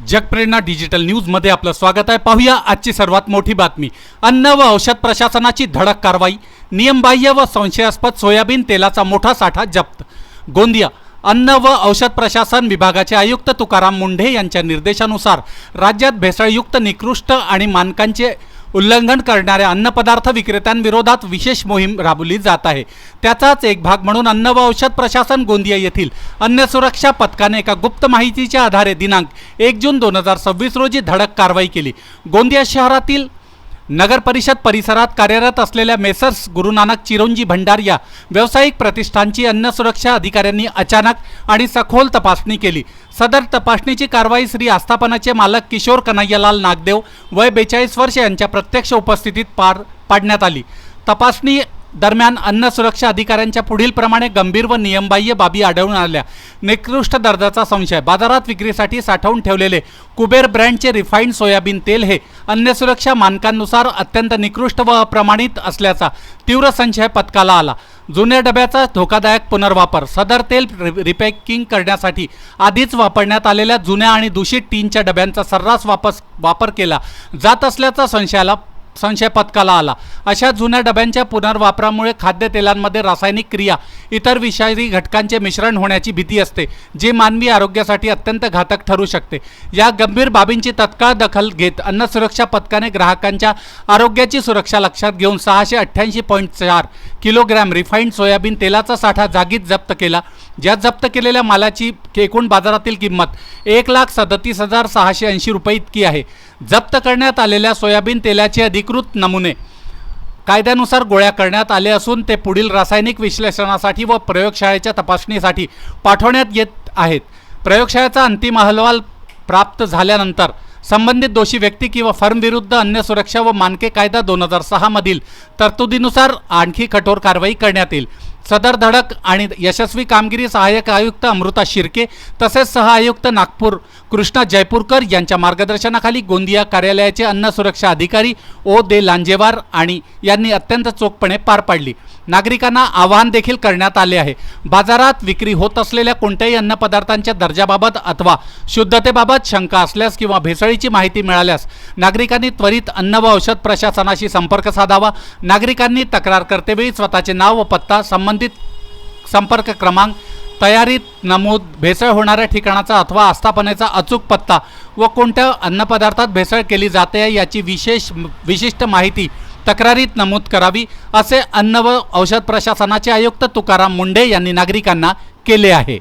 जगप्रेरणा digital न्यूजमध्ये आपलं स्वागत आहे। पाहूया आजची सर्वात मोठी बातमी। अन्न व औषध प्रशासनाची धडक कारवाई। नियमबाह्य व संशयास्पद सोयाबीन तेलाचा मोठा साठा जप्त। गोंदिया अन्न व औषध प्रशासन विभागाचे आयुक्त तुकाराम मुंढे यांच्या निर्देशानुसार राज्यात भेसळयुक्त निकृष्ट आणि मानकांचे उल्लंघन करणाऱ्या अन्नपदार्थ विक्रेत्यांविरोधात विशेष मोहीम राबवली जात आहे। त्याचाच एक भाग म्हणून अन्न व औषध प्रशासन गोंदिया येथील अन्न सुरक्षा पथकाने एका गुप्त माहितीच्या आधारे दिनांक 1 जून 2026 रोजी धडक कारवाई केली। गोंदिया शहरातील नगर परिषद परिसरात कार्यरत असलेल्या मेसर्स गुरुनानक चिरोंजी भंडार या व्यावसायिक प्रतिष्ठानची अन्न सुरक्षा अधिकाऱ्यांनी अचानक आणि सखोल तपासणी केली। सदर तपासणीची कारवाई श्री आस्थापनाचे मालक किशोर कन्हैयालाल नागदेव वय 42 वर्ष यांच्या प्रत्यक्ष उपस्थितीत पार पाडण्यात आली। तपासणी दरम्यान अन्न सुरक्षा अधिकाऱ्यांच्या पुढील प्रमाणे गंभीर व नियमबाह्य बाबी आढळून आल्या। निकृष्ट दर्जाचा संशय। बाजारात विक्रीसाठी साठवून ठेवलेले कुबेर ब्रँडचे रिफाइंड सोयाबीन तेल हे अन्न सुरक्षा मानकांनुसार अत्यंत निकृष्ट व अप्रमाणित असल्याचा तीव्र संशय पथकाला आला। जुन्या डब्याचा धोकादायक पुनर्वापर। सदर तेल रिपॅकिंग करण्यासाठी आधीच वापरण्यात आलेल्या जुन्या आणि दूषित टीनच्या डब्यांचा सर्रास वापर केला जात असल्याचा संशय पथकाला आला। अशा जुन्या डब्यांच्या पुनर्वापरामुळे खाद्यतेलांमध्ये रासायनिक क्रिया इतर विषारी घटकांचे मिश्रण होण्याची भीती असते, जे मानवी आरोग्यासाठी अत्यंत घातक ठरू शकते। या गंभीर बाबींची तत्काळ दखल घेत अन्न सुरक्षा पथकाने ग्राहकांच्या आरोग्याची सुरक्षा लक्षात घेऊन 688.4 किलोग्रॅम रिफाइंड सोयाबीन तेलाचा साठा जागीच जप्त केला। ज्या जप्त केलेल्या मालाची एकूण बाजारातील किंमत 1,37,680 रुपये इतकी आहे। जप्त करण्यात आलेल्या सोयाबीन तेलाचे अधिकृत नमुने कायद्यानुसार गोळा करण्यात आले असून ते पुढील रासायनिक विश्लेषणासाठी व प्रयोगशाळेच्या तपासणीसाठी पाठवण्यात येत आहेत। प्रयोगशाळेचा अंतिम अहवाल प्राप्त झाल्यानंतर संबंधित दोषी व्यक्ती किंवा फर्म विरुद्ध अन्न सुरक्षा व मानके कायदा 2006 मधील तरतुदीनुसार आणखी कठोर कारवाई करण्यात येईल। सदर धडक आणि यशस्वी कामगिरी सहाय्यक आयुक्त अमृता शिर्के तसेच सह आयुक्त नागपूर कृष्णा जयपूरकर यांच्या मार्गदर्शनाखाली गोंदिया कार्यालयाचे अन्न सुरक्षा अधिकारी ओ दे लांजेवार आणि यांनी अत्यंत चोखपणे पार पाडली। नागरिकांना आवाहन देखील करण्यात आले आहे। बाजारात विक्री होत असलेल्या कोणत्याही अन्न पदार्थांच्या दर्जाबाबत अथवा शुद्धतेबाबत शंका असल्यास किंवा भेसळीची माहिती मिळाल्यास नागरिकांनी त्वरित अन्न व औषध प्रशासनाशी संपर्क साधावा। नागरिकांनी तक्रार करतेवेळी स्वतःचे नाव व पत्ता, संबंधित संपर्क क्रमांक, तयारीत नमूद, भेसळ होणाऱ्या ठिकाणाचा अथवा आस्थापनेचा अचूक पत्ता व कोणत्या अन्नपदार्थात भेसळ केली जाते याची विशिष्ट माहिती तक्रारीत नमूद करावी, असे अन्न व औषध प्रशासनाचे आयुक्त तुकाराम मुंढे यांनी नागरिकांना केले आहे।